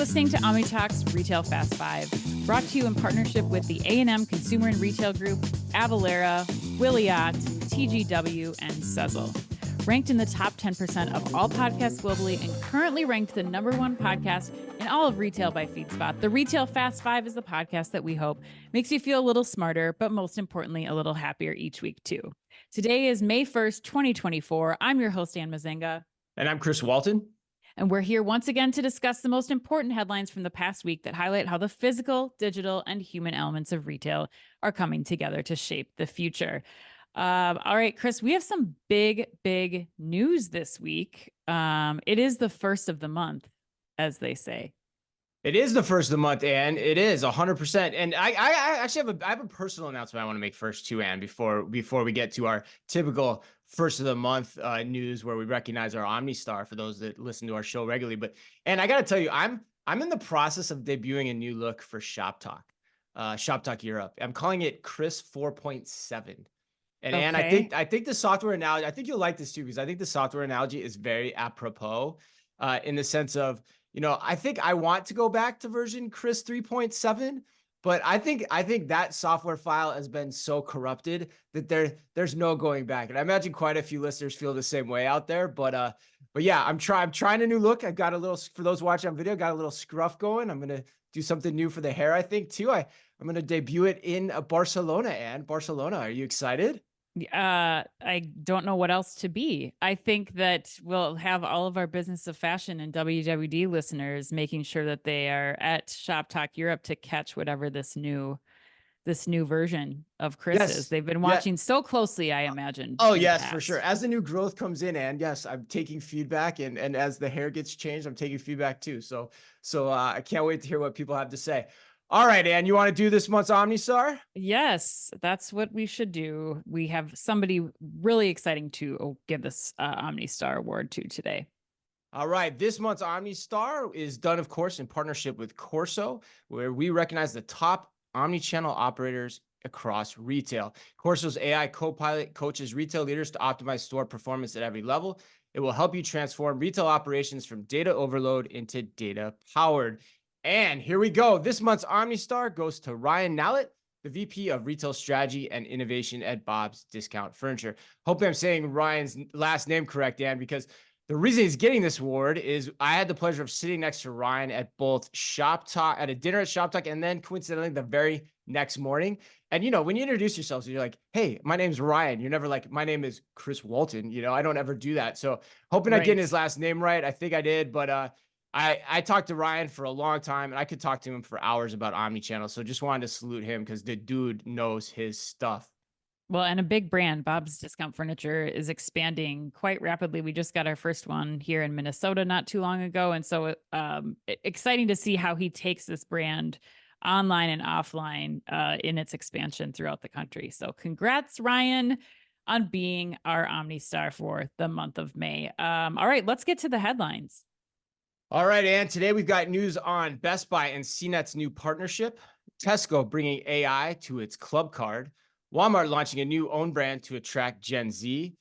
listening to Omni Talks Retail Fast 5, brought to you in partnership with the A&M Consumer and Retail Group, Avalara, Williot, TGW, and Sezzle. Ranked in the top 10% of all podcasts globally and currently ranked the #1 podcast in all of retail by FeedSpot, the Retail Fast 5 is the podcast that we hope makes you feel a little smarter, but most importantly, a little happier each week too. Today is May 1st, 2024. I'm your host, Ann Mazenga. And I'm Chris Walton. And we're here once again to discuss the most important headlines from the past week that highlight how the physical, digital, and human elements of retail are coming together to shape the future. All right, Chris, we have some big news this week. It is the first of the month, as they say. It is the first of the month, Ann. It is 100%. And I actually have a personal announcement I want to make first too, Ann, before we get to our typical first of the month news where we recognize our Omni Star for those that listen to our show regularly. But and I got to tell you, I'm in the process of debuting a new look for Shop Talk Europe. I'm calling it Chris 4.7. And Okay. Ann, I think the software analogy, I think you'll like this too, because I think the software analogy is very apropos in the sense of, I think I want to go back to version Chris 3.7, but I think that software file has been so corrupted that there's no going back. And I imagine quite a few listeners feel the same way out there. But yeah, I'm trying a new look. I've got a little, for those watching on video, got a little scruff going. I'm gonna do something new for the hair, I think too. I'm gonna debut it in Barcelona. And Barcelona, are you excited? I don't know what else to be. I think that we'll have all of our Business of Fashion and WWD listeners making sure that they are at Shop Talk Europe to catch whatever this new version of Chris is. They've been watching so closely, I imagine. Oh, yes, for sure. As the new growth comes in, and yes, I'm taking feedback, and as the hair gets changed, I'm taking feedback too. So I can't wait to hear what people have to say. All right, Ann, you want to do this month's OmniStar? Yes, that's what we should do. We have somebody really exciting to give this OmniStar award to today. All right, this month's OmniStar is done, of course, in partnership with Corso, where we recognize the top omnichannel operators across retail. Corso's AI Copilot coaches retail leaders to optimize store performance at every level. It will help you transform retail operations from data overload into data powered. And here we go. This month's OmniStar goes to Ryan Nallett, the VP of Retail Strategy and Innovation at Bob's Discount Furniture. Hopefully I'm saying Ryan's last name correct, Dan, because the reason he's getting this award is I had the pleasure of sitting next to Ryan at both Shop Talk, at a dinner at Shop Talk, and then coincidentally the very next morning. And, when you introduce yourself, so you're like, hey, my name's Ryan. You're never like, my name is Chris Walton. I don't ever do that. So hoping I get his last name right. I think I did, but I talked to Ryan for a long time, and I could talk to him for hours about omnichannel. So just wanted to salute him because the dude knows his stuff. Well, and a big brand, Bob's Discount Furniture, is expanding quite rapidly. We just got our first one here in Minnesota not too long ago. And so exciting to see how he takes this brand online and offline in its expansion throughout the country. So congrats, Ryan, on being our OmniStar for the month of May. All right, let's get to the headlines. All right, Ann, today we've got news on Best Buy and CNET's new partnership, Tesco bringing AI to its club card, Walmart launching a new own brand to attract Gen Z,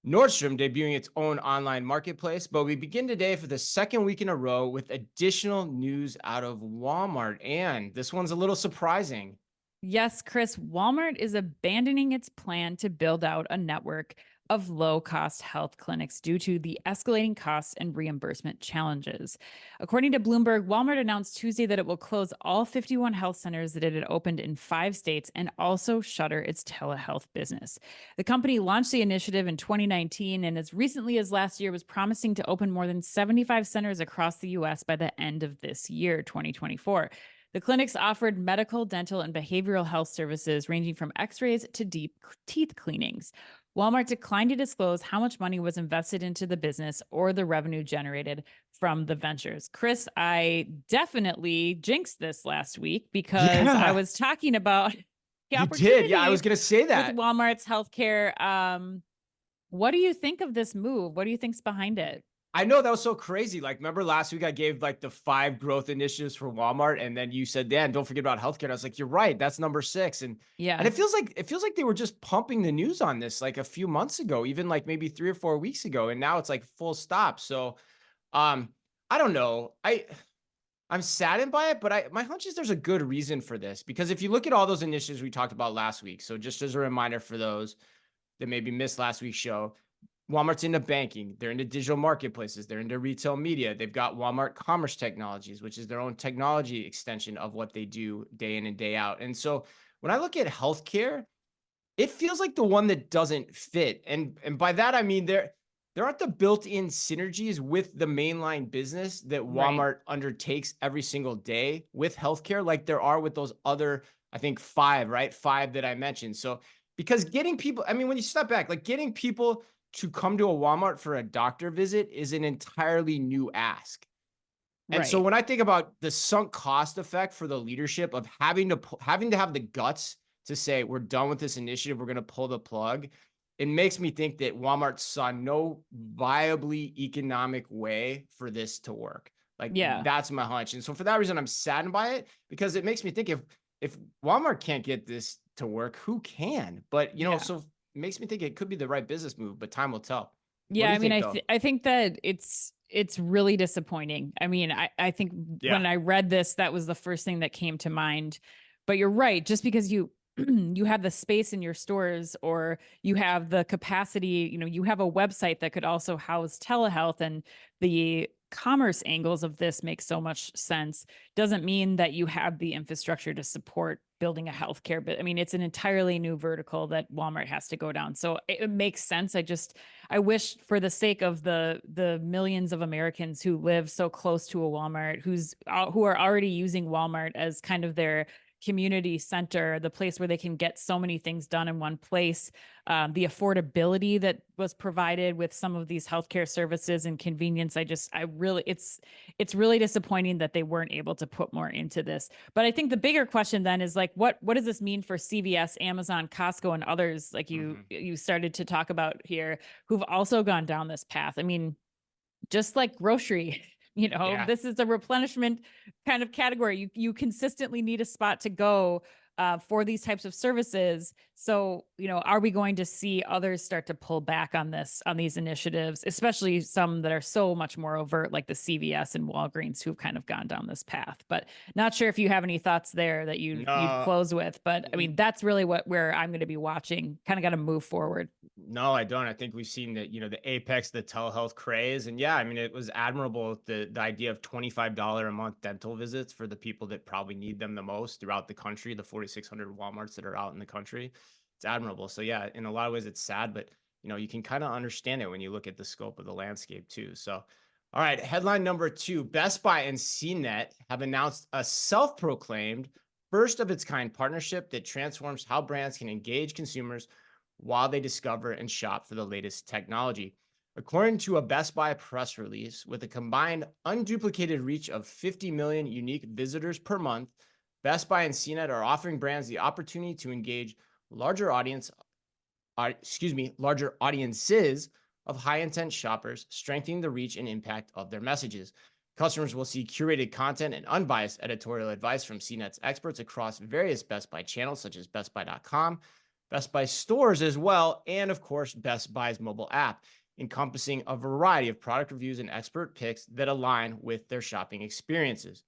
Nordstrom debuting its own online marketplace. But we begin today for the second week in a row with additional news out of Walmart. And this one's a little surprising. Yes, Chris, Walmart is abandoning its plan to build out a network of low-cost health clinics due to the escalating costs and reimbursement challenges. According to Bloomberg, Walmart announced Tuesday that it will close all 51 health centers that it had opened in 5 states and also shutter its telehealth business. The company launched the initiative in 2019 and as recently as last year was promising to open more than 75 centers across the U.S. by the end of this year, 2024. The clinics offered medical, dental, and behavioral health services ranging from x-rays to deep teeth cleanings. Walmart declined to disclose how much money was invested into the business or the revenue generated from the ventures. Chris, I definitely jinxed this last week because I was talking about the opportunity. You did. Yeah, I was going to say that. With Walmart's healthcare. What do you think of this move? What do you think's behind it? I know that was so crazy. Like, remember last week I gave like the 5 growth initiatives for Walmart, and then you said, Dan, don't forget about healthcare. And I was like, you're right. That's number 6. And yeah, and it feels like they were just pumping the news on this like a few months ago, even like maybe 3 or 4 weeks ago. And now it's like full stop. So, I don't know. I'm saddened by it, but my hunch is there's a good reason for this, because if you look at all those initiatives we talked about last week, so just as a reminder for those that maybe missed last week's show, Walmart's into banking, they're into digital marketplaces, they're into retail media. They've got Walmart Commerce Technologies, which is their own technology extension of what they do day in and day out. And so when I look at healthcare, it feels like the one that doesn't fit. And by that I mean there aren't the built-in synergies with the mainline business that Right. Walmart undertakes every single day with healthcare like there are with those other, I think 5, right? 5 that I mentioned. So because getting people, I mean, when you step back, like getting people to come to a Walmart for a doctor visit is an entirely new ask. And so Right. when I think about the sunk cost effect for the leadership of having to have the guts to say we're done with this initiative, we're going to pull the plug, it makes me think that Walmart saw no viably economic way for this to work. Like Yeah. that's my hunch. And so for that reason, I'm saddened by it, because it makes me think if Walmart can't get this to work, who can? But Yeah. so it makes me think it could be the right business move, but time will tell. What Yeah, do I you mean, think though? I think that it's really disappointing. I mean, I think Yeah. when I read this, that was the first thing that came to mind. But you're right, just because you you have the space in your stores, or you have the capacity, you have a website that could also house telehealth, and the commerce angles of this make so much sense, doesn't mean that you have the infrastructure to support building a healthcare. But I mean, it's an entirely new vertical that Walmart has to go down. So it makes sense. I wish, for the sake of the millions of Americans who live so close to a Walmart, who are already using Walmart as kind of their community center, the place where they can get so many things done in one place, the affordability that was provided with some of these healthcare services and convenience. I really, it's really disappointing that they weren't able to put more into this. But I think the bigger question then is like, what does this mean for CVS, Amazon, Costco, and others like Mhm. you started to talk about here, who've also gone down this path? I mean, just like grocery, Yeah. this is a replenishment kind of category. You consistently need a spot to go for these types of services. So, are we going to see others start to pull back on these initiatives, especially some that are so much more overt, like the CVS and Walgreens, who've kind of gone down this path? But not sure if you have any thoughts there that you'd No, close with. But I mean, that's really where I'm going to be watching. Kind of got to move forward. no, I don't. I think we've seen that, the apex, the telehealth craze. And yeah, I mean, it was admirable, the idea of $25 a month dental visits for the people that probably need them the most throughout the country, the 4,600 Walmarts that are out in the country. It's admirable. So yeah, in a lot of ways it's sad, but you can kind of understand it when you look at the scope of the landscape too. So all right, headline number 2, Best Buy and CNET have announced a self-proclaimed first of its kind partnership that transforms how brands can engage consumers while they discover and shop for the latest technology. According to a Best Buy press release, with a combined unduplicated reach of 50 million unique visitors per month, Best Buy and CNET are offering brands the opportunity to engage larger audience, larger audiences of high intent shoppers, strengthening the reach and impact of their messages. Customers will see curated content and unbiased editorial advice from CNET's experts across various Best Buy channels, such as BestBuy.com, Best Buy stores as well, and of course, Best Buy's mobile app, encompassing a variety of product reviews and expert picks that align with their shopping experiences.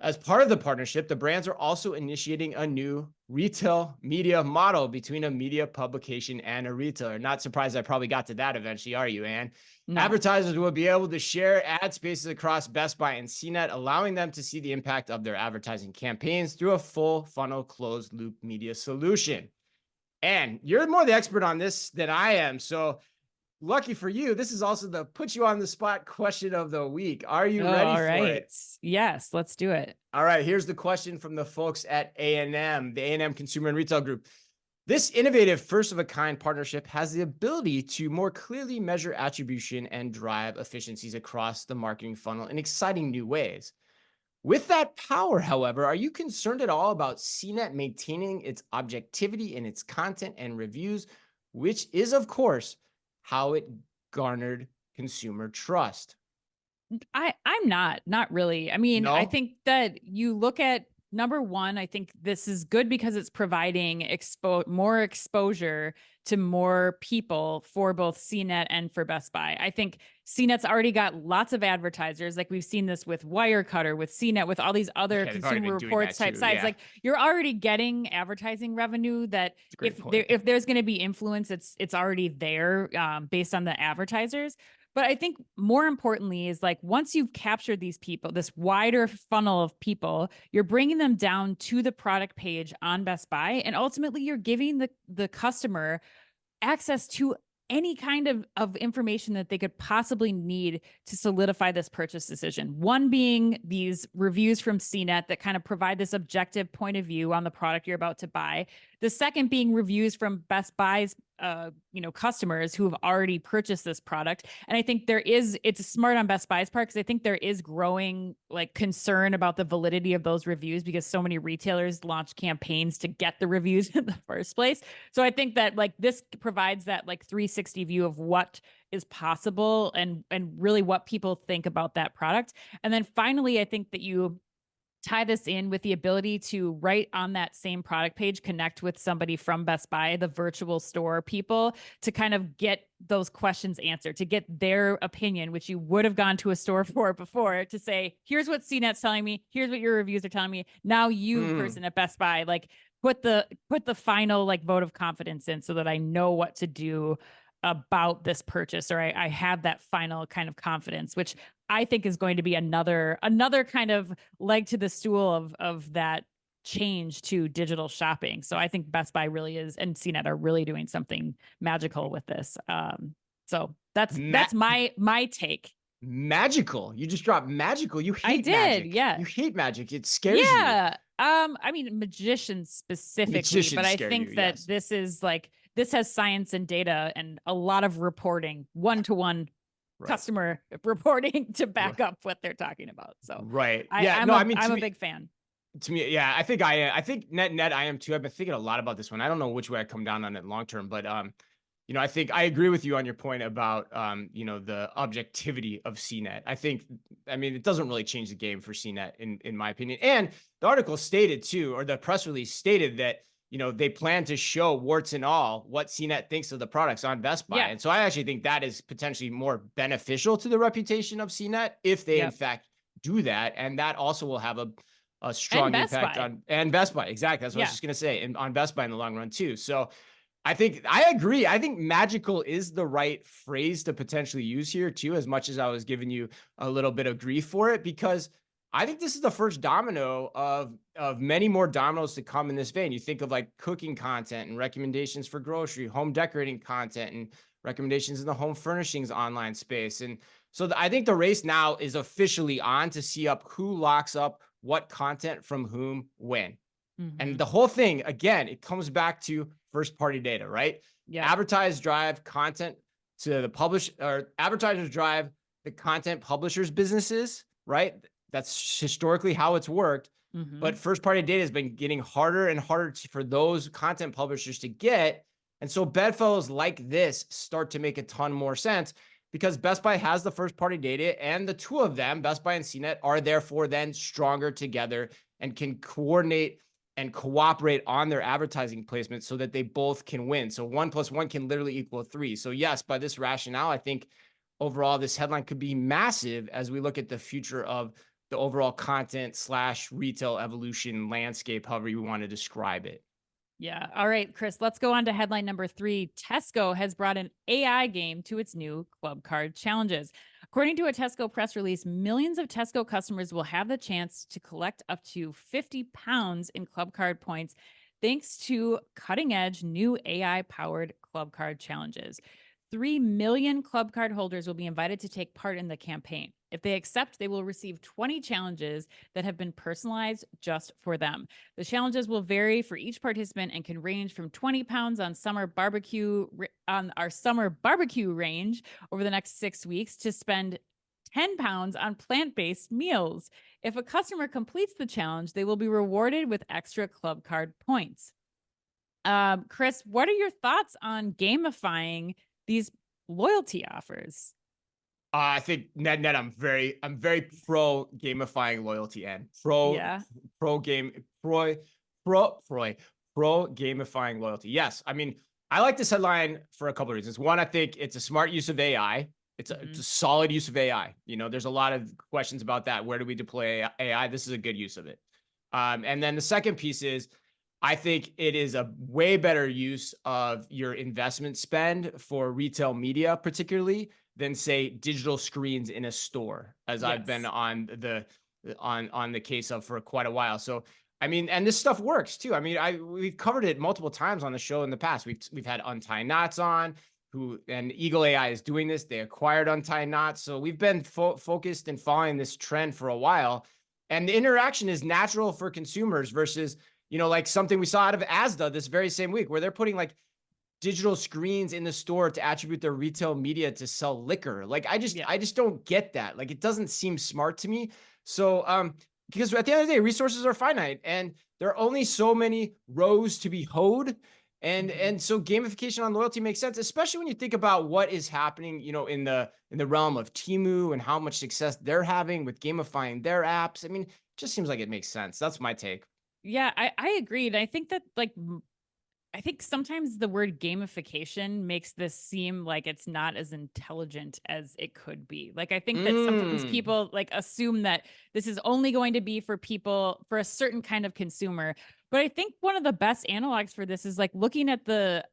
As part of the partnership, the brands are also initiating a new retail media model between a media publication and a retailer. Not surprised I probably got to that eventually, are you, Ann? No. Advertisers will be able to share ad spaces across Best Buy and CNET, allowing them to see the impact of their advertising campaigns through a full funnel closed loop media solution. And you're more the expert on this than I am. So lucky for you, this is also the put you on the spot question of the week. Are you Oh, ready all for right. it? Yes, let's do it. All right, here's the question from the folks at A&M, the A&M Consumer and Retail Group. This innovative first of a kind partnership has the ability to more clearly measure attribution and drive efficiencies across the marketing funnel in exciting new ways. With that power, however, are you concerned at all about CNET maintaining its objectivity in its content and reviews, which is, of course, how it garnered consumer trust? I'm not really. I mean, I No? think that you look at number one, I think this is good because it's providing more exposure to more people for both CNET and for Best Buy. I think CNET's already got lots of advertisers. Like we've seen this with Wirecutter, with CNET, with all these other Yeah, they've already consumer been doing reports that type too. sites. Yeah, Like you're already getting advertising revenue that it's a great if point. there's going to be influence, it's already there based on the advertisers. But I think more importantly is like once you've captured these people, this wider funnel of people, you're bringing them down to the product page on Best Buy, and ultimately you're giving the customer access to any kind of information that they could possibly need to solidify this purchase decision. One being these reviews from CNET that kind of provide this objective point of view on the product you're about to buy. The second being reviews from Best Buy's customers who have already purchased this product. And I think it's smart on Best Buy's part because I think there is growing like concern about the validity of those reviews because so many retailers launch campaigns to get the reviews in the first place. So I think that like this provides that like 360 view of what is possible and really what people think about that product. And then finally, I think that you tie this in with the ability to right on that same product page connect with somebody from Best Buy, the virtual store people, to kind of get those questions answered, to get their opinion, which you would have gone to a store for before, to say, here's what CNET's telling me, here's what your reviews are telling me. Now you Mm. person at Best Buy, like put the final like vote of confidence in so that I know what to do about this purchase, or I have that final kind of confidence, which I think is going to be another kind of leg to the stool of that change to digital shopping. So I think Best Buy really is, and CNET are really doing something magical with this. So Ma- that's my take. Magical. You just dropped magical. You I hate did, magic. yeah. You hate magic. It scares you. Yeah. I mean magicians specifically, but Magicians I scare you. think that Yes. this has science and data and a lot of reporting, one-to-one Right. customer reporting to back Right. up what they're talking about. So Right. I, Yeah. I'm No, a I mean, I'm a big fan. to me, yeah, I think net I am too. I've been thinking a lot about this one. I don't know which way I come down on it long term, but I think I agree with you on your point about the objectivity of CNET. I mean, it doesn't really change the game for CNET in my opinion. And the article stated too, or the press release stated that they plan to show warts and all what CNET thinks of the products on Best Buy. Yeah. And so I actually think that is potentially more beneficial to the reputation of CNET if they in Yep. fact do that, and that also will have a And strong Best impact Buy. on and Best Buy. Exactly. That's what I was Yeah. just gonna say. And on Best Buy in the long run too. So I think I agree. I think magical is the right phrase to potentially use here too, as much as I was giving you a little bit of grief for it, because I think this is the first domino of many more dominoes to come in this vein. You think of like cooking content and recommendations for grocery, home decorating content, and recommendations in the home furnishings online space. And so I think the race now is officially on to see up who locks up what content from whom when. And Hmm. the whole thing, again, it comes back to first party data, right? Yep. Advertise drive content to the publish, or advertisers drive the content publishers' businesses, right? That's historically how it's worked. But Hmm. first party data has been getting harder and harder for those content publishers to get. And so bedfellows like this start to make a ton more sense because Best Buy has the first party data, and the two of them, Best Buy and CNET, are therefore then stronger together and can coordinate and cooperate on their advertising placement so that they both can win. So 1+1 can literally equal 3. So yes, by this rationale, I think overall this headline could be massive as we look at the future of the overall content slash retail evolution landscape, however you want to describe it. Yeah. All right, Chris, let's go on to headline number 3. Tesco has brought an AI game to its new club card challenges. According to a Tesco press release, millions of Tesco customers will have the chance to collect up to 50 pounds in club card points thanks to cutting edge new AI powered club card challenges. 3 million club card holders will be invited to take part in the campaign. If they accept, they will receive 20 challenges that have been personalized just for them. The challenges will vary for each participant and can range from 20 pounds on our summer barbecue range over the next 6 weeks to spend 10 pounds on plant-based meals. If a customer completes the challenge, they will be rewarded with extra club card points. Chris, what are your thoughts on gamifying these loyalty offers? I think net, I'm very pro gamifying loyalty and pro Yeah. pro game pro gamifying loyalty. Yes, I mean I like this headline for a couple of reasons. One, I think it's a smart use of AI. It's a Mhm. solid use of AI. You know, there's a lot of questions about that. Where do we deploy AI? This is a good use of it. And then the second piece is I think it is a way better use of your investment spend for retail media, particularly than say digital screens in a store, as I've been Yes. on the case of for quite a while. So I mean, and this stuff works too. I mean, we've covered it multiple times on the show in the past. We've had Untie Knots on, who and Eagle AI is doing this. They acquired Untie Knots, so we've been focused and following this trend for a while. And the interaction is natural for consumers versus like something we saw out of Asda this very same week, where they're putting like digital screens in the store to attribute their retail media to sell liquor. Like Yeah. I just don't get that. Like it doesn't seem smart to me. So because at the end of the day, resources are finite and there are only so many rows to be hoed. Mhm. And so gamification on loyalty makes sense, especially when you think about what is happening, in the realm of Timu and how much success they're having with gamifying their apps. I mean, it just seems like it makes sense. That's my take. Yeah, I agreed. I think that I think sometimes the word gamification makes this seem like it's not as intelligent as it could be. Like I think that sometimes Mm, people like assume that this is only going to be for people for a certain kind of consumer. But I think one of the best analogs for this is like looking at the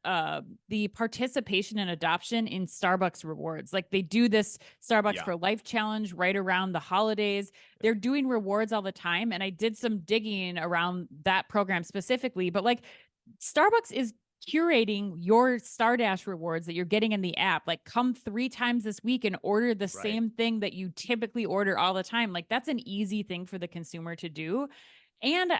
participation and adoption in Starbucks rewards. Like they do this Starbucks yeah. for Life challenge right around the holidays. They're doing rewards all the time and I did some digging around that program specifically, but like Starbucks is curating your Stardash rewards that you're getting in the app. Like, come 3 times this week and order the Right. same thing that you typically order all the time. Like, that's an easy thing for the consumer to do. And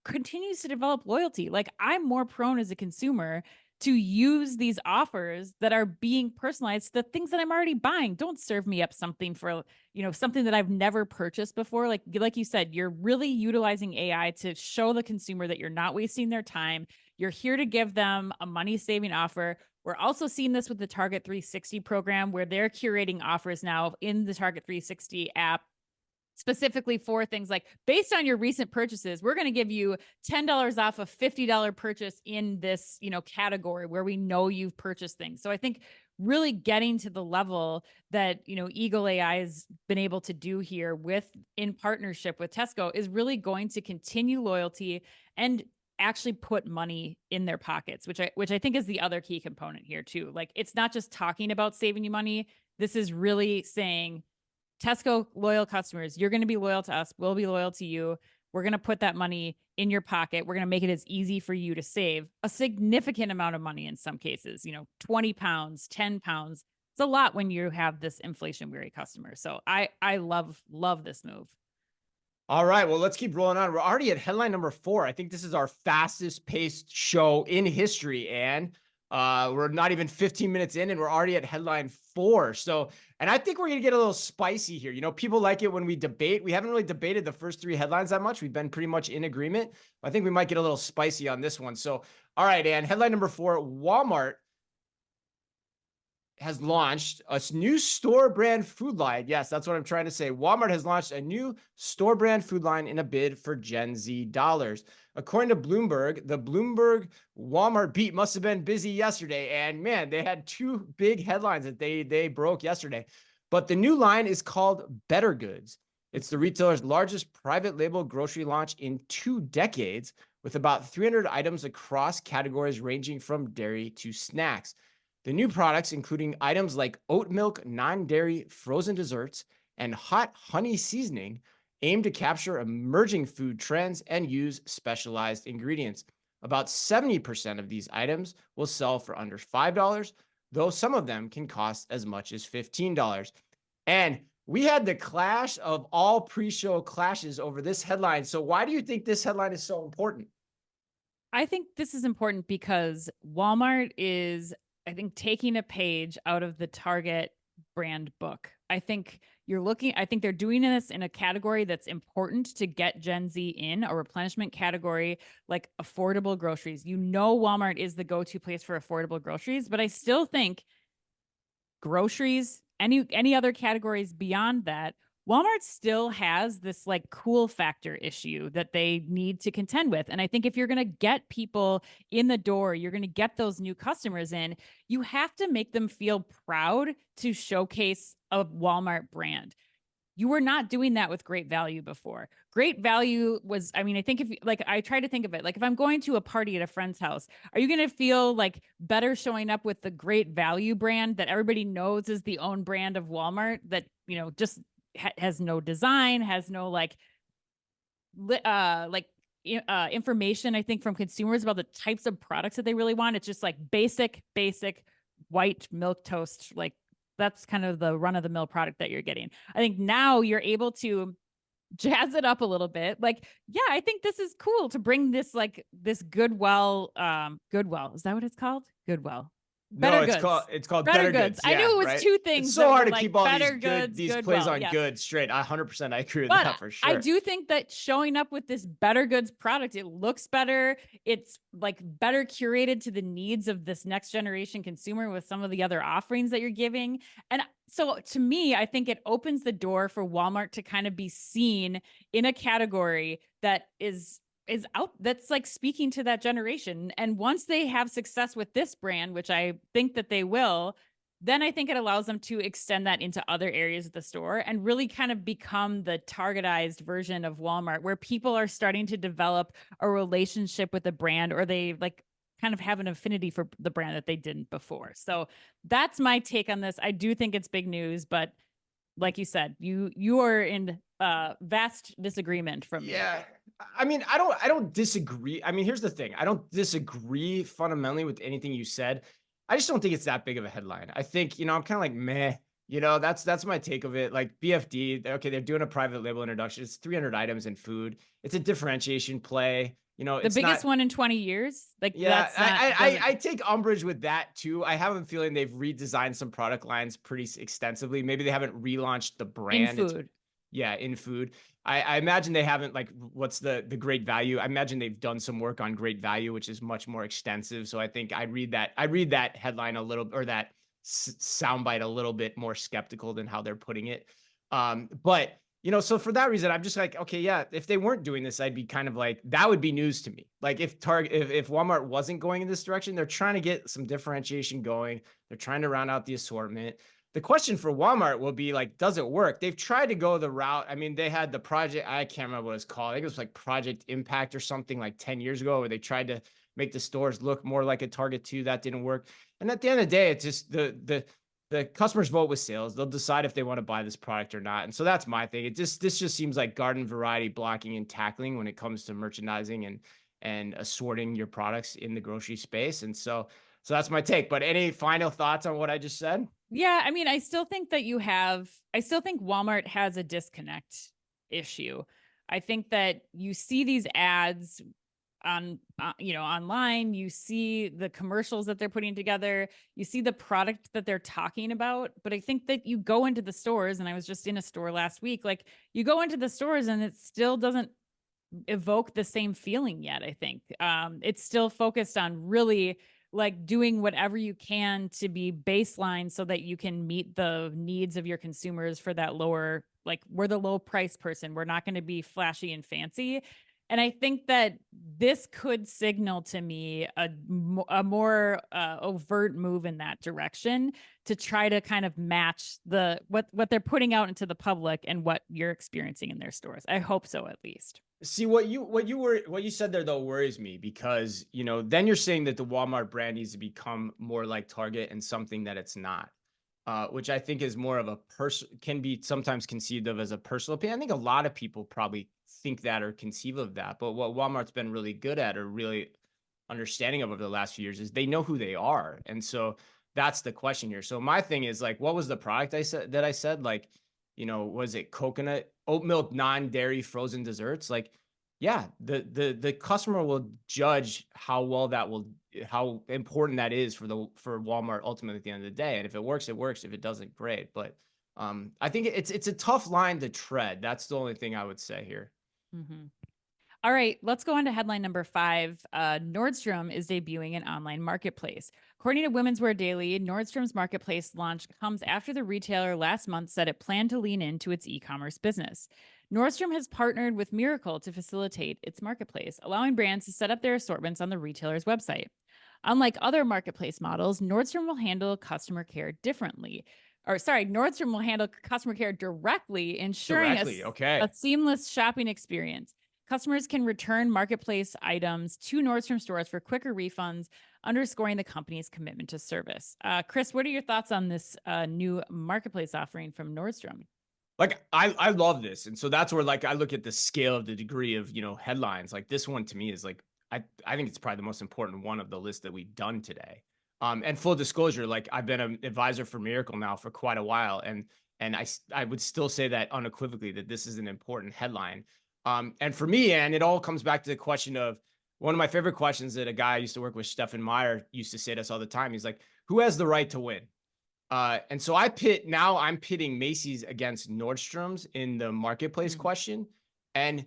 continues to develop loyalty. Like, I'm more prone as a consumer to use these offers that are being personalized to the things that I'm already buying. Don't serve me up something for, something that I've never purchased before. Like you said, you're really utilizing AI to show the consumer that you're not wasting their time. You're here to give them a money saving offer. We're also seeing this with the Target 360 program where they're curating offers now in the Target 360 app specifically for things like based on your recent purchases, we're going to give you $10 off a $50 purchase in this, category where we know you've purchased things. So I think really getting to the level that, Eagle AI has been able to do here with in partnership with Tesco is really going to continue loyalty and actually put money in their pockets, which I think is the other key component here too. Like it's not just talking about saving you money. This is really saying Tesco loyal customers, you're going to be loyal to us. We'll be loyal to you. We're going to put that money in your pocket. We're going to make it as easy for you to save a significant amount of money in some cases, 20 pounds, 10 pounds. It's a lot when you have this inflation weary customer. So I love this move. All right. Well, let's keep rolling on. We're already at headline number 4. I think this is our fastest paced show in history. And we're not even 15 minutes in, and we're already at headline 4. So, and I think we're going to get a little spicy here. People like it when we debate. We haven't really debated the first 3 headlines that much. We've been pretty much in agreement. I think we might get a little spicy on this one. So, all right. And headline number 4, Walmart has launched a new store brand food line. Yes, that's what I'm trying to say. Walmart has launched a new store brand food line in a bid for Gen Z dollars. According to Bloomberg, the Bloomberg Walmart beat must have been busy yesterday. And man, they had 2 big headlines that they broke yesterday. But the new line is called Better Goods. It's the retailer's largest private label grocery launch in 2 decades, with about 300 items across categories ranging from dairy to snacks. The new products, including items like oat milk, non dairy frozen desserts, and hot honey seasoning, aim to capture emerging food trends and use specialized ingredients. About 70% of these items will sell for under $5, though some of them can cost as much as $15. And we had the clash of all pre show clashes over this headline. So, why do you think this headline is so important? I think this is important because Walmart is, I think, taking a page out of the Target brand book. I think they're doing this in a category that's important to get Gen Z in, a replenishment category like affordable groceries. Walmart is the go to place for affordable groceries, but I still think groceries any other categories beyond that, Walmart still has this like cool factor issue that they need to contend with. And I think if you're going to get people in the door, you're going to get those new customers in, you have to make them feel proud to showcase a Walmart brand. You were not doing that with Great Value before. Great Value was, I mean, I think if like I try to think of it, like if I'm going to a party at a friend's house, are you going to feel like better showing up with the Great Value brand that everybody knows is the own brand of Walmart that, just has no design, has no information, I think, from consumers about the types of products that they really want. It's just like basic white milk toast, like that's kind of the run of the mill product that you're getting. I think now you're able to jazz it up a little bit. Like, yeah, I think this is cool to bring this this Goodwill, Goodwill. Is that what it's called? Goodwill. No, Better Goods. it's called Better Better Goods. Goods. I knew Yeah, it was right. two It's things so that hard were to like keep all Better Goods, these plays Goodwill. on Yes. good straight. 100% I agree with But that for sure. I do think that showing up with this Better Goods product, it looks better. It's like better curated to the needs of this next generation consumer with some of the other offerings that you're giving. And so to me, I think it opens the door for Walmart to kind of be seen in a category that is out, that's like speaking to that generation. And once they have success with this brand, which I think that they will, then I think it allows them to extend that into other areas of the store and really kind of become the targetized version of Walmart where people are starting to develop a relationship with the brand, or they like kind of have an affinity for the brand that they didn't before. So that's my take on this. I do think it's big news, but like you said, you are in vast disagreement from me. Yeah. I mean, I don't disagree. I mean, here's the thing. I don't disagree fundamentally with anything you said. I just don't think it's that big of a headline. I think, I'm kind of like meh. That's my take of it. Like BFD, okay, they're doing a private label introduction. It's 300 items in food. It's a differentiation play. The It's biggest not. one in 20 years. Like Yeah, that's not doesn't I take umbrage with that too. I have a feeling they've redesigned some product lines pretty extensively. Maybe they haven't relaunched the in brand. food. Yeah, in food. I imagine they haven't, like, what's the great value? I imagine they've done some work on great value, which is much more extensive. So I think I read that headline a little, or that soundbite a little bit more skeptical than how they're putting it. But so for that reason, I'm just like, okay, yeah, if they weren't doing this, I'd be kind of like, that would be news to me. Like if if Walmart wasn't going in this direction, they're trying to get some differentiation going. They're trying to round out the assortment. The question for Walmart will be like, does it work? They've tried to go the route. I mean, they had the project, I can't remember what it's called. I think it was like Project Impact or something like 10 years ago, where they tried to make the stores look more like a Target 2. That didn't work. And at the end of the day, it's just the customers vote with sales. They'll decide if they want to buy this product or not. And so that's my thing. This just seems like garden variety blocking and tackling when it comes to merchandising and assorting your products in the grocery space. And so that's my take. But any final thoughts on what I just said? Yeah, I mean, I still think Walmart has a disconnect issue. I think that you see these ads on online, you see the commercials that they're putting together, you see the product that they're talking about, but I think that you go into the stores, and I was just in a store last week, like you go into the stores and it still doesn't evoke the same feeling yet. I think it's still focused on really like doing whatever you can to be baseline so that you can meet the needs of your consumers for that lower, like we're the low price person. We're not going to be flashy and fancy. And I think that this could signal to me a more overt move in that direction to try to kind of match what they're putting out into the public and what you're experiencing in their stores. I hope so, at least. See, what you said there though worries me, because then you're saying that the Walmart brand needs to become more like Target and something that it's not, which I think is more of a can be sometimes conceived of as a personal opinion. I think a lot of people probably think that or conceive of that, but what Walmart's been really good at, or really understanding of over the last few years, is they know who they are. And so that's the question here. So my thing is like, what was the product I said like, was it coconut, oat milk, non-dairy frozen desserts? Like, yeah, the customer will judge how important that is for Walmart ultimately at the end of the day. And if it works, it works. If it doesn't, great. But I think it's a tough line to tread. That's the only thing I would say here. Mm-hmm. All right, let's go on to headline number 5. Nordstrom is debuting an online marketplace. According to Women's Wear Daily, Nordstrom's marketplace launch comes after the retailer last month said it planned to lean into its e-commerce business. Nordstrom has partnered with Mirakl to facilitate its marketplace, allowing brands to set up their assortments on the retailer's website. Unlike other marketplace models, Nordstrom will handle customer care differently. Or sorry, Nordstrom will handle customer care directly, ensuring Directly. a Okay. seamless shopping experience. Customers can return marketplace items to Nordstrom stores for quicker refunds, underscoring the company's commitment to service. Chris, what are your thoughts on this new marketplace offering from Nordstrom? Like I love this. And so that's where like I look at the scale of the degree of, headlines. Like this one to me is like I think it's probably the most important one of the list that we've done today. And full disclosure, like I've been an advisor for Miracle now for quite a while, and I would still say that unequivocally that this is an important headline. And for me, and it all comes back to the question of one of my favorite questions that a guy I used to work with, Stefan Meyer, used to say to us all the time. He's like, "Who has the right to win?" And so I'm pitting Macy's against Nordstrom's in the marketplace Mm. question. And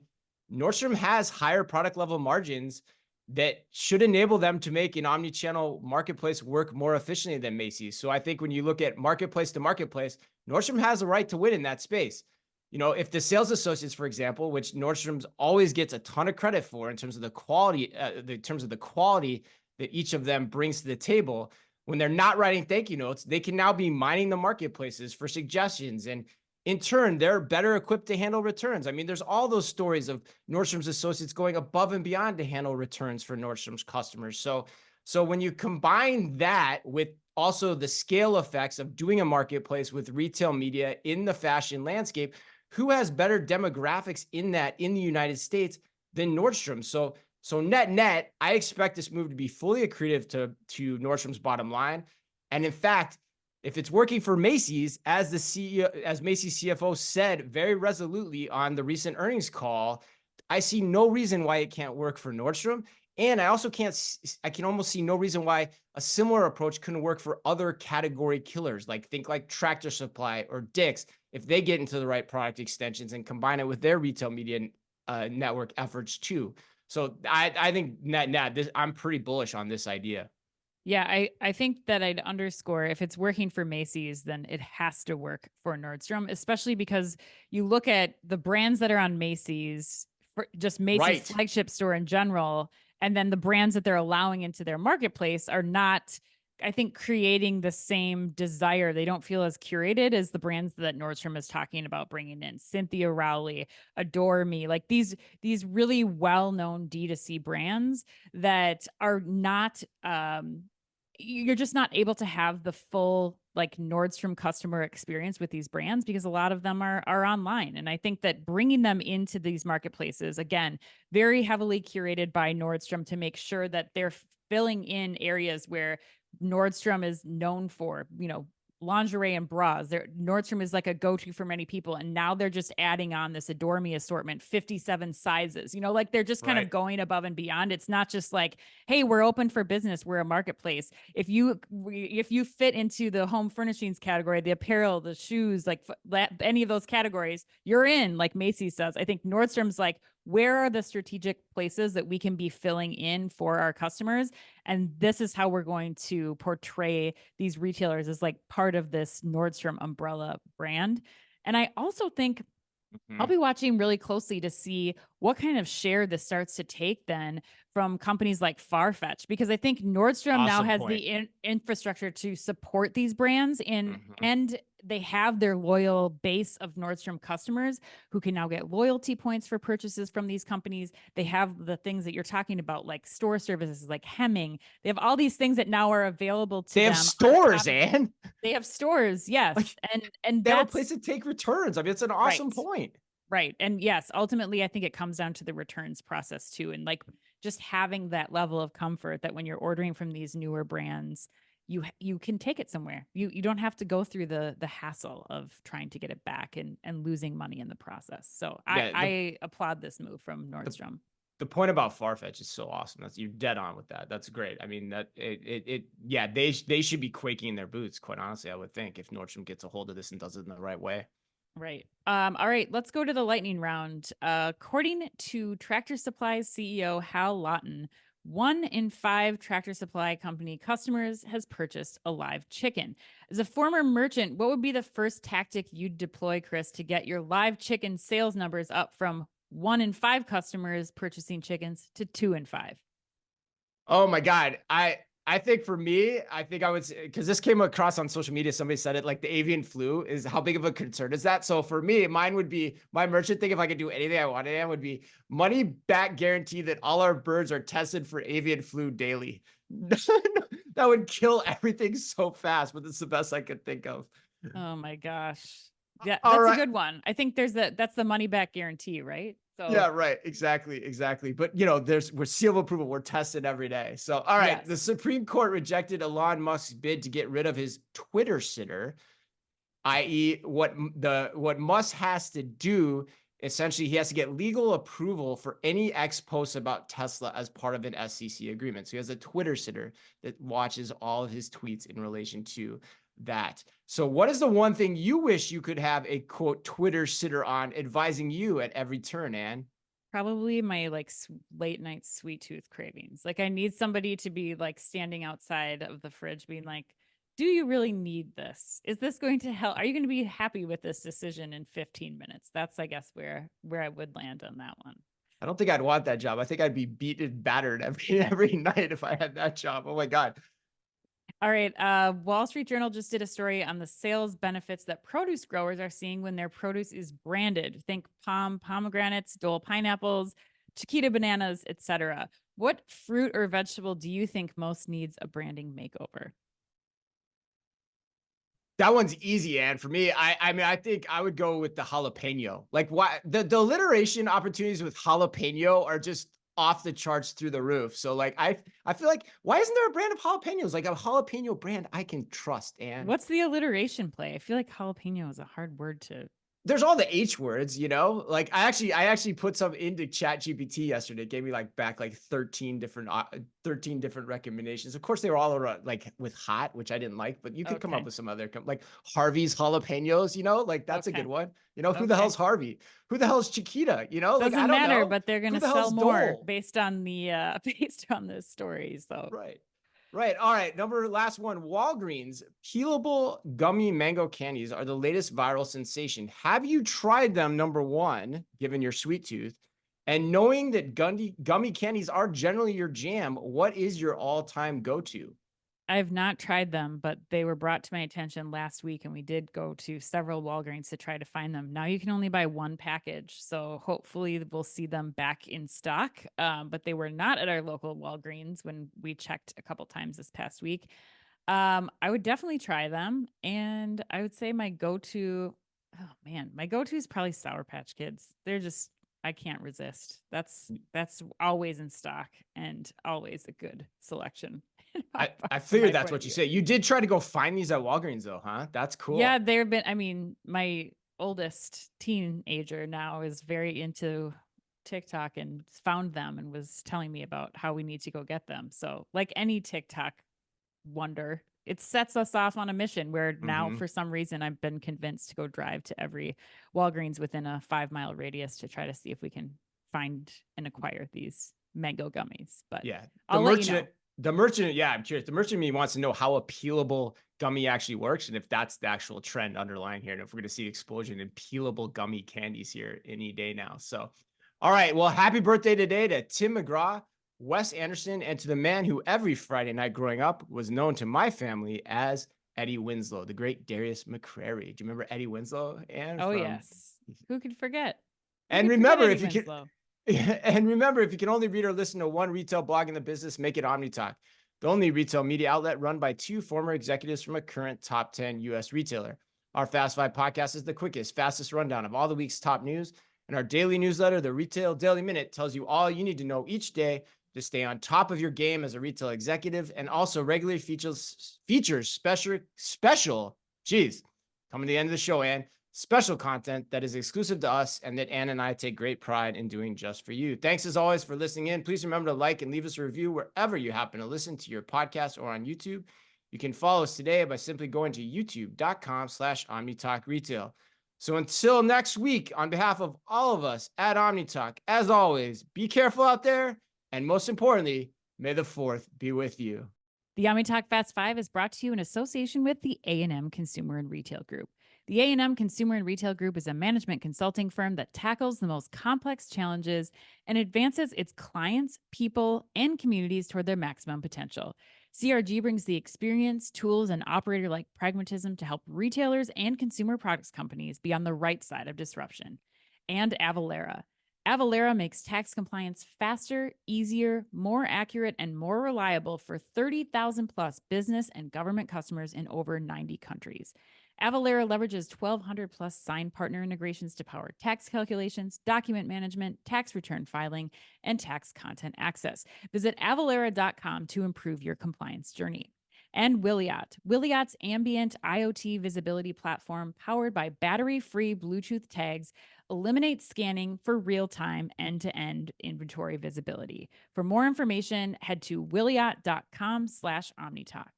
Nordstrom has higher product level margins that should enable them to make an omni-channel marketplace work more efficiently than Macy's. So I think when you look at marketplace to marketplace, Nordstrom has a right to win in that space. If the sales associates, for example, which Nordstrom's always gets a ton of credit for in terms of the quality, that each of them brings to the table, when they're not writing thank you notes, they can now be mining the marketplaces for suggestions. And in turn, they're better equipped to handle returns. I mean, there's all those stories of Nordstrom's associates going above and beyond to handle returns for Nordstrom's customers. So when you combine that with also the scale effects of doing a marketplace with retail media in the fashion landscape, who has better demographics in the United States than Nordstrom? So net, I expect this move to be fully accretive to Nordstrom's bottom line. And in fact, if it's working for Macy's, as Macy's CFO said very resolutely on the recent earnings call, I see no reason why it can't work for Nordstrom. And I can almost see no reason why a similar approach couldn't work for other category killers, like Tractor Supply or Dick's, if they get into the right product extensions and combine it with their retail media network efforts too. So I think I'm pretty bullish on this idea. Yeah, I think that I'd underscore if it's working for Macy's, then it has to work for Nordstrom, especially because you look at the brands that are on Macy's, for just Macy's Right. flagship store in general, and then the brands that they're allowing into their marketplace are not, I think, creating the same desire. They don't feel as curated as the brands that Nordstrom is talking about bringing in. Cynthia Rowley, Adore Me, like these really well-known D2C brands that are not you're just not able to have the full like Nordstrom customer experience with these brands because a lot of them are online. And I think that bringing them into these marketplaces, again, very heavily curated by Nordstrom to make sure that they're filling in areas where Nordstrom is known for, lingerie and bras. Nordstrom is like a go-to for many people. And now they're just adding on this Adore Me assortment, 57 sizes, like they're just kind of Right. going above and beyond. It's not just like, hey, we're open for business. We're a marketplace. If you fit into the home furnishings category, the apparel, the shoes, like any of those categories, you're in, like Macy's does. I think Nordstrom's like, where are the strategic places that we can be filling in for our customers? And this is how we're going to portray these retailers as like part of this Nordstrom umbrella brand. And I also think I'll Mhm. be watching really closely to see what kind of share this starts to take then from companies like Farfetch, because I think Nordstrom now Awesome has the point. infrastructure to support these brands Mhm. and they have their loyal base of Nordstrom customers who can now get loyalty points for purchases from these companies. They have the things that you're talking about, like store services, like hemming. They have all these things that now are available to They have them on stores, top of and they have stores, yes. like And they have a place that's to take returns. I mean, it's an right. awesome point. Right. And yes, ultimately, I think it comes down to the returns process too. And like just having that level of comfort that when you're ordering from these newer brands, you can take it somewhere. You don't have to go through the hassle of trying to get it back and losing money in the process. So I, Yeah, I applaud this move from the Nordstrom. the point about Farfetch is so awesome. You're dead on with that. That's great. I mean, yeah, they should be quaking in their boots, quite honestly, I would think, if Nordstrom gets a hold of this and does it in the right way. Right. All right, let's go to the lightning round. According to Tractor Supply's CEO Hal Lawton, 1 in 5 Tractor Supply Company customers has purchased a live chicken. As a former merchant, what would be the first tactic you'd deploy, Chris, to get your live chicken sales numbers up from 1 in 5 customers purchasing chickens to 2 in 5? Oh my God. I think for me, I think I would say, because this came across on social media, somebody said it, like the avian flu is how big of a concern is that? So for me, mine would be my merchant thing. If I could do anything I wanted, and would be money back guarantee that all our birds are tested for avian flu daily. That would kill everything so fast, but it's the best I could think of. Oh my gosh. Yeah, All that's a right. good one. I think that's the money back guarantee, right? Yeah, So, right. Exactly. Exactly. But we're seal of approval. We're tested every day. So, all right. The yes. Supreme Court rejected Elon Musk's bid to get rid of his Twitter sitter, i.e., what Musk has to do. Essentially, he has to get legal approval for any X posts about Tesla as part of an SEC agreement. So he has a Twitter sitter that watches all of his tweets in relation to that. So, what is the one thing you wish you could have a quote Twitter sitter on, advising you at every turn, Ann? Probably my like late night sweet tooth cravings. Like I need somebody to be like standing outside of the fridge being like, "Do you really need this? Is this going to help? Are you going to be happy with this decision in 15 minutes?" That's I guess where I would land on that one. I don't think I'd want that job. I think I'd be beaten, battered every every night if I had that job. Oh my God. All right. Wall Street Journal just did a story on the sales benefits that produce growers are seeing when their produce is branded. Think pomegranates, Dole pineapples, Chiquita bananas, etc. What fruit or vegetable do you think most needs a branding makeover? That one's easy, and for me, I mean, I think I would go with the jalapeno. Like, why the alliteration opportunities with jalapeno are just off the charts through the roof. So, like, I feel like why isn't there a brand of jalapenos, like a jalapeno brand I can trust? And What's the alliteration play? I feel like jalapeno is a hard word to. there's all the H words, like I actually put some into Chat GPT yesterday. It gave me like back like 13 different recommendations. Of course, they were all around like with hot, which I didn't like, but you could come up Okay. with some other like Harvey's jalapenos, like that's a Okay. good one. Who the Okay. hell's Harvey? Who the hell's Chiquita? Like I Doesn't don't matter, know. but they're Who gonna the sell hell's more Dole? based on the based on this story. So Right. Right. All right. Last one. Walgreens peelable gummy mango candies are the latest viral sensation. Have you tried them? Number one, given your sweet tooth, and knowing that gummy candies are generally your jam, what is your all-time go-to? I've not tried them, but they were brought to my attention last week, and we did go to several Walgreens to try to find them. Now you can only buy one package, so hopefully we'll see them back in stock. But they were not at our local Walgreens when we checked a couple times this past week. I would definitely try them, and I would say my go-to, oh man, my go-to is probably Sour Patch Kids. They're just I can't resist. That's always in stock and always a good selection. I From figured my that's point of what you view. say. You did try to go find these at Walgreens though, huh? That's Yeah, cool. there have been, I mean, my oldest teenager now is very into TikTok and found them and was telling me about how we need to go get them. So, like any TikTok wonder, it sets us off on a mission where now, Mm-hmm. for some reason, I've been convinced to go drive to every Walgreens within a 5 mile radius to try to see if we can find and acquire these mango gummies. But Yeah, I'll let you know. yeah, I'm curious. The merchant in me wants to know how a peelable gummy actually works and if that's the actual trend underlying here, and if we're going to see explosion in peelable gummy candies here any day now. So, all right, well, happy birthday today to Tim McGraw, Wes Anderson, and to the man who every Friday night growing up was known to my family as Eddie Winslow, the great Darius McCrary. Do you remember Eddie Winslow? And Oh, from yes. Who could forget? Who and could forget remember, Eddie if you can, Winslow? and remember, if you can only read or listen to one retail blog in the business, make it Omni Talk, the only retail media outlet run by two former executives from a current top 10 US retailer. Our Fast Five podcast is the quickest, fastest rundown of all the week's top news. And our daily newsletter, the Retail Daily Minute, tells you all you need to know each day to stay on top of your game as a retail executive, and also regularly features geez, coming to the end of the show, Ann, special content that is exclusive to us and that Ann and I take great pride in doing just for you. Thanks as always for listening in. Please remember to like and leave us a review wherever you happen to listen to your podcast or on YouTube. You can follow us today by simply going to youtube.com/OmniTalkRetail. So until next week, on behalf of all of us at OmniTalk, as always, be careful out there. And most importantly, may the fourth be with you. The OmniTalk Fast 5 is brought to you in association with the A&M Consumer and Retail Group. The A&M Consumer and Retail Group is a management consulting firm that tackles the most complex challenges and advances its clients, people, and communities toward their maximum potential. CRG brings the experience, tools, and operator-like pragmatism to help retailers and consumer products companies be on the right side of disruption. And Avalara. Avalara makes tax compliance faster, easier, more accurate, and more reliable for 30,000 plus business and government customers in over 90 countries. Avalara leverages 1,200 plus signed partner integrations to power tax calculations, document management, tax return filing, and tax content access. Visit avalara.com to improve your compliance journey. And Wiliot's ambient IoT visibility platform, powered by battery-free Bluetooth tags, eliminates scanning for real-time end-to-end inventory visibility. For more information, head to wiliot.com/omnitalk.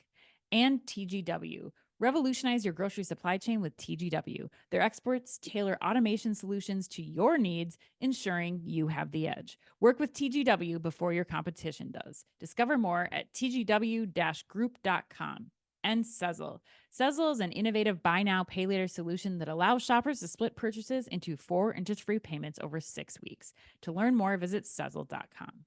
And TGW. Revolutionize your grocery supply chain with TGW. Their experts tailor automation solutions to your needs, ensuring you have the edge. Work with TGW before your competition does. Discover more at tgw-group.com. And Sezzle. Sezzle is an innovative buy now, pay later solution that allows shoppers to split purchases into 4 interest-free payments over 6 weeks. To learn more, visit Sezzle.com.